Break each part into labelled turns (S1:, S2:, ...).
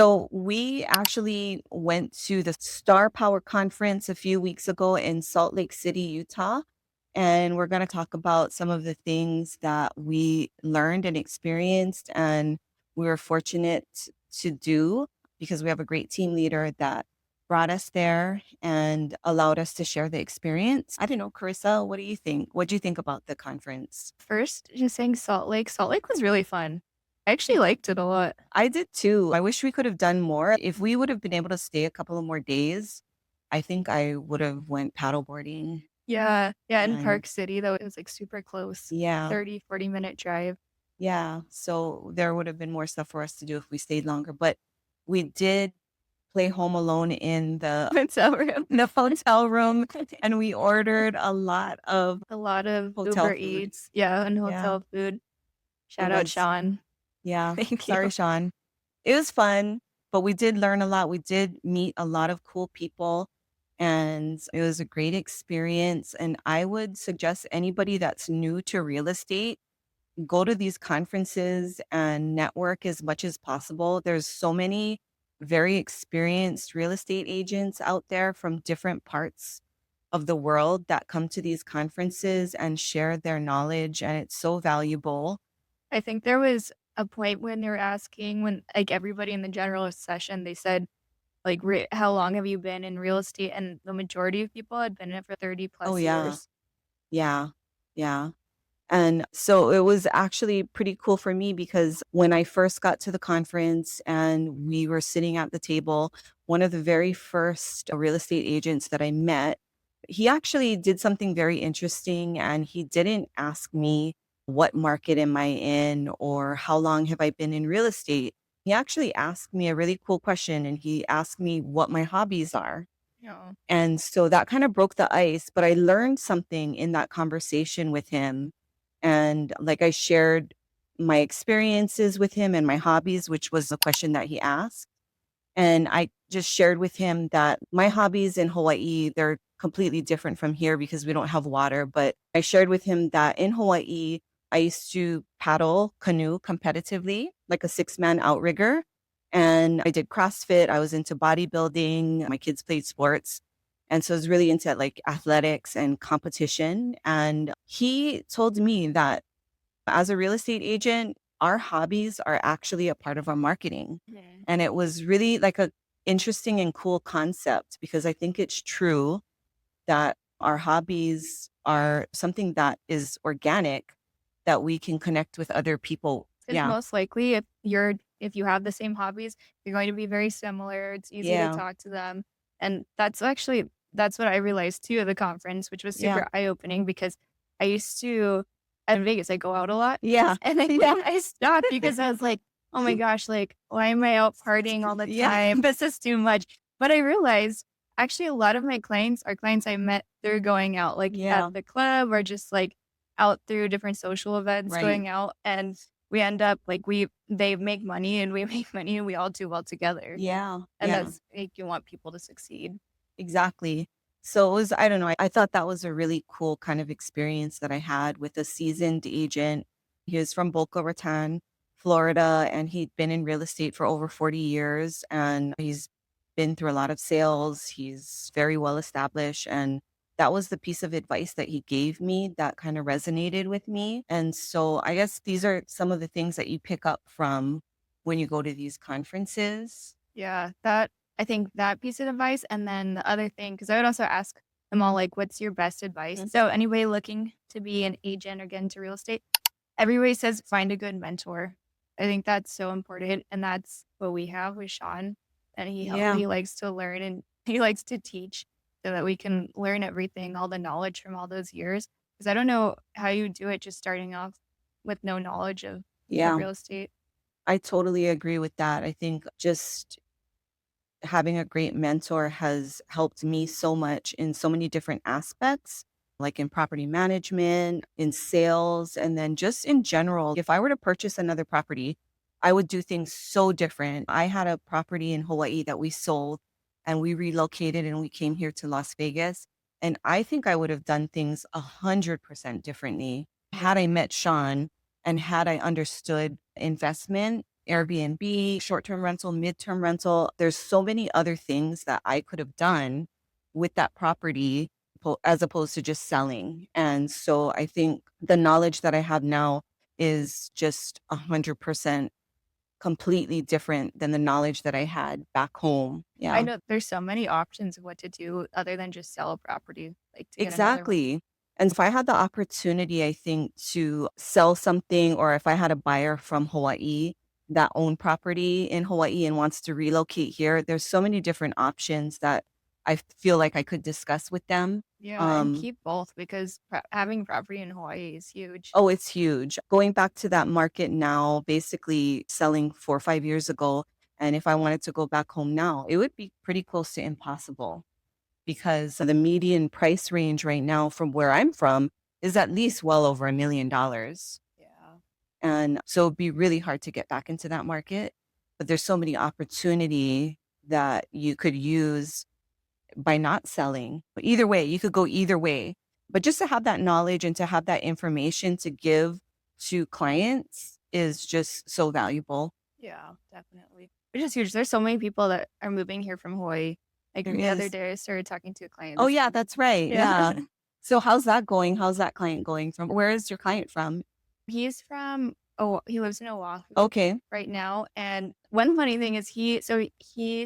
S1: So we actually went to the Star Power Conference a few weeks ago in Salt Lake City, Utah. And we're going to talk about some of the things that we learned and experienced, and we were fortunate to do because we have a great team leader that brought us there and allowed us to share the experience. I don't know, Carissa, what do you think? What do you think about the conference?
S2: First, just saying Salt Lake. Salt Lake was really fun. I actually liked it a lot.
S1: I did too. I wish we could have done more. If we would have been able to stay a couple of more days, I think I would have went paddleboarding.
S2: Yeah. Yeah, in
S1: And
S2: Park City, though, it was, like, super close.
S1: yeah,
S2: 30, 40-minute drive.
S1: yeah. So there would have been more stuff for us to do if we stayed longer. But we did play Home Alone in the
S2: Hotel room.
S1: in the hotel room, and we ordered a lot of
S2: A lot of
S1: hotel
S2: Uber
S1: food.
S2: Eats. Yeah, and
S1: Yeah,
S2: hotel food.
S1: it
S2: Shout out
S1: was.
S2: Sean.
S1: Yeah.
S2: Thank you.
S1: Sorry, Sean. It was fun, but we did learn a lot. We did meet a lot of cool people, and it was a great experience. And I would suggest anybody that's new to real estate, go to these conferences and network as much as possible. There's so many very experienced real estate agents out there from different parts of the world that come to these conferences and share their knowledge, and it's so valuable.
S2: I think there was a point when they were asking when, like, everybody in the general session, they said, like, "Re how long have you been in real estate?" And the majority of people had been in it for 30
S1: Oh,
S2: plus
S1: yeah.
S2: years.
S1: Yeah. Yeah. And so it was actually pretty cool for me because when I first got to the conference and we were sitting at the table, one of the very first real estate agents that I met, he actually did something very interesting, and he didn't ask me what market am I in or how long have I been in real estate. He actually asked me a really cool question, and he asked me what my hobbies are.
S2: Yeah.
S1: And so that kind of broke the ice, but I learned something in that conversation with him. And like I shared my experiences with him and my hobbies, which was the question that he asked. And I just shared with him that my hobbies in Hawaii, they're completely different from here because we don't have water. But I shared with him that in Hawaii, I used to paddle canoe competitively, like a six-man outrigger. And I did CrossFit. I was into bodybuilding. My kids played sports. And so I was really into like athletics and competition. And he told me that as a real estate agent, our hobbies are actually a part of our marketing.
S2: Mhm.
S1: And it was really like a interesting and cool concept because I think it's true that our hobbies are something that is organic that we can connect with other people.
S2: 'Cause
S1: Yeah.
S2: most likely, if you have the same hobbies, you're going to be very similar, it's easy to
S1: Yeah.
S2: talk to them, and that's what I realized too at the conference, which was
S1: Yeah.
S2: super eye-opening because I used to in Vegas, I go out a lot,
S1: Yeah.
S2: and then
S1: Yeah.
S2: I stopped because I was like, "Oh my gosh, like, why am I out partying all the
S1: Yeah.
S2: time? This is too much." But I realized, actually, a lot of my clients are clients I met through going out, like, at
S1: Yeah.
S2: the club or just, like, out through different social events
S1: Right.
S2: going out, and we end up like they make money and we make money and we all do well together.
S1: Yeah.
S2: And
S1: Yeah.
S2: that's like you want people to succeed.
S1: Exactly. So it was, I don't know, I thought that was a really cool kind of experience that I had with a seasoned agent. He was from Boca Raton, Florida, and he'd been in real estate for over 40 years. And he's been through a lot of sales. He's very well established. And that was the piece of advice that he gave me that kind of resonated with me. And so I guess these are some of the things that you pick up from when you go to these conferences.
S2: Yeah, that I think that piece of advice, and then the other thing, because I would also ask them all like, "What's your best advice?"
S1: Mhm.
S2: So anybody looking to be an agent or get into real estate, everybody says find a good mentor. I think that's so important, and that's what we have with Sean, and
S1: Yeah.
S2: he likes to learn and he likes to teach so that we can learn everything, all the knowledge from all those years. Because I don't know how you do it just starting off with no knowledge of
S1: Yeah.
S2: real estate.
S1: I totally agree with that. I think just having a great mentor has helped me so much in so many different aspects, like in property management, in sales, and then just in general. If I were to purchase another property, I would do things so different. I had a property in Hawaii that we sold and we relocated and we came here to Las Vegas. And I think I would have done things 100% differently had I met Sean and had I understood investment. Airbnb, short-term rental, mid-term rental. There's so many other things that I could have done with that property as opposed to just selling. And so I think the knowledge that I have now is just 100% completely different than the knowledge that I had back home.
S2: I
S1: Yeah.
S2: know there's so many options of what to do other than just sell a property, like, to get another one.
S1: Exactly. And if I had the opportunity, I think, to sell something, or if I had a buyer from Hawaii that owned property in Hawaii and wants to relocate here, there's so many different options that I feel like I could discuss with them.
S2: Yeah, and
S1: Um,
S2: keep both because having property in Hawaii is huge.
S1: oh, it's huge. Going back to that market now, basically selling 4 or 5 years ago, and if I wanted to go back home now, it would be pretty close to impossible, because the median price range right now from where I'm from is at least well over $1 million.
S2: Yeah.
S1: And so it'd be really hard to get back into that market. But there's so many opportunity that you could use by not selling. But either way, you could go either way. But just to have that knowledge and to have that information to give to clients is just so valuable.
S2: Yeah, definitely. Which is huge. There's so many people that are moving here from Hawaii. Like
S1: There
S2: the other
S1: is.
S2: day, I started talking to a client.
S1: Oh,
S2: This,
S1: yeah, that's right.
S2: yeah,
S1: Yeah. So how's that going? How's that client going from? Where is your client from?
S2: he's from. Oh, he lives in Oahu
S1: Okay.
S2: right now. And one funny thing is he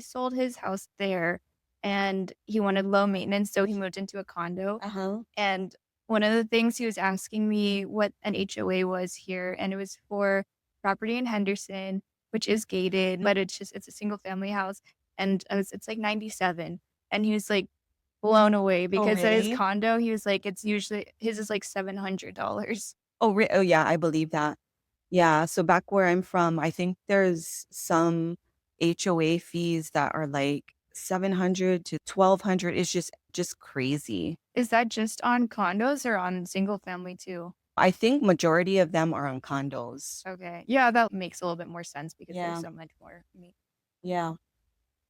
S2: sold his house there, and he wanted low maintenance, so he moved into a condo.
S1: Uh-huh.
S2: And one of the things he was asking me what an HOA was here, and it was for property in Henderson, which is gated, but it's a single family house, and it's like 97. And he was like blown away
S1: Oh,
S2: because at his
S1: really?
S2: condo, he was like, it's usually his is like $700.
S1: Oh, yeah, I believe that. Yeah, so back where I'm from, I think there's some HOA fees that are like 700 to 1,200. It's just crazy.
S2: Is that just on condos or on single family too?
S1: I think majority of them are on condos.
S2: Okay. Yeah, that makes a little bit more sense because there's
S1: Yeah,
S2: so much more meat.
S1: yeah.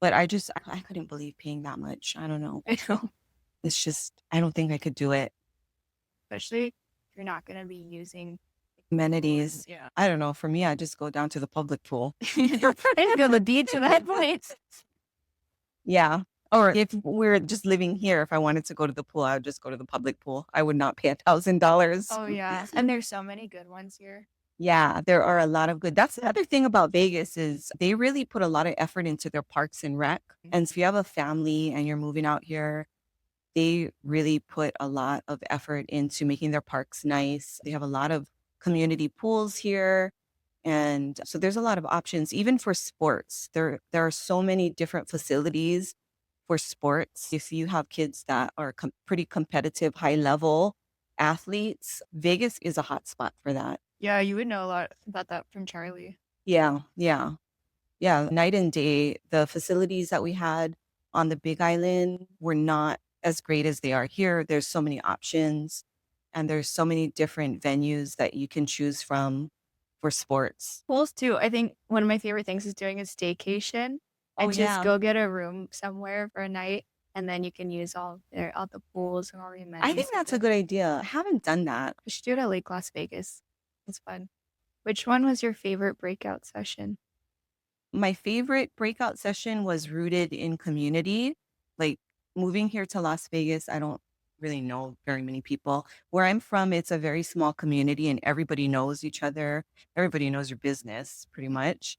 S1: But I couldn't believe paying that much. I don't know.
S2: I know.
S1: It's just I don't think I could do it.
S2: Especially if you're not gonna be using
S1: Amenities.
S2: yeah.
S1: I don't know. For me, I just go down to the public pool.
S2: I go to the beach at that point.
S1: Yeah. Or if we're just living here, if I wanted to go to the pool, I would just go to the public pool. I would not pay $1,000.
S2: Oh, yeah, and there's so many good ones here.
S1: Yeah, there are a lot of good. That's the other thing about Vegas is they really put a lot of effort into their parks and rec.
S2: Mm.
S1: And so if you have a family and you're moving out here, they really put a lot of effort into making their parks nice. They have a lot of community pools here. And so there's a lot of options, even for sports. There are so many different facilities for sports. If you have kids that are pretty competitive, high level athletes, Vegas is a hot spot for that.
S2: Yeah, you would know a lot about that from Charlie.
S1: Yeah, yeah, yeah. Night and day, the facilities that we had on the Big Island were not as great as they are here. There's so many options, and there's so many different venues that you can choose from for sports.
S2: Pools too, I think one of my favorite things is doing a staycation
S1: Oh,
S2: and just
S1: yeah.
S2: go get a room somewhere for a night, and then you can use all the pools and all the
S1: I think
S2: amenities with
S1: that's a
S2: it.
S1: good idea. I haven't done that.
S2: We should do it at Lake Las Vegas. It's fun. Which one was your favorite breakout session?
S1: My favorite breakout session was rooted in community. Like moving here to Las Vegas, I don't really know very many people. Where I'm from, it's a very small community and everybody knows each other. Everybody knows your business pretty much.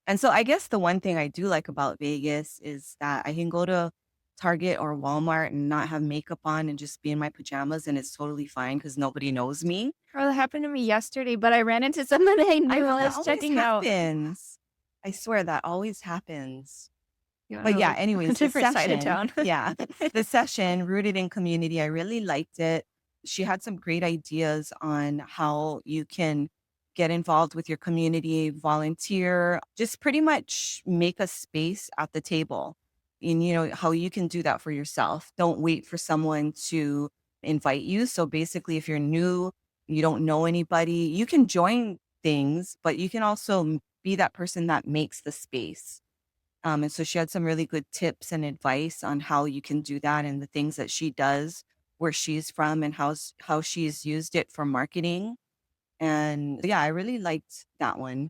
S1: And so I guess the one thing I do like about Vegas is that I can go to Target or Walmart and not have makeup on and just be in my pajamas and it's totally fine because nobody knows me.
S2: Girl, that happened to me yesterday, but I ran into someone I
S1: I
S2: knew
S1: know
S2: while I
S1: that
S2: was
S1: always
S2: checking out.
S1: happens. I swear that always happens.
S2: You
S1: But
S2: know,
S1: yeah,
S2: like a
S1: anyways, the
S2: different side of
S1: session,
S2: town.
S1: yeah, the session rooted in community, I really liked it. She had some great ideas on how you can get involved with your community, volunteer, just pretty much make a space at the table. And you know how you can do that for yourself. Don't wait for someone to invite you. So basically, if you're new, you don't know anybody, you can join things, but you can also be that person that makes the space. And so she had some really good tips and advice on how you can do that and the things that she does where she's from and how she's used it for marketing. And yeah, I really liked that one.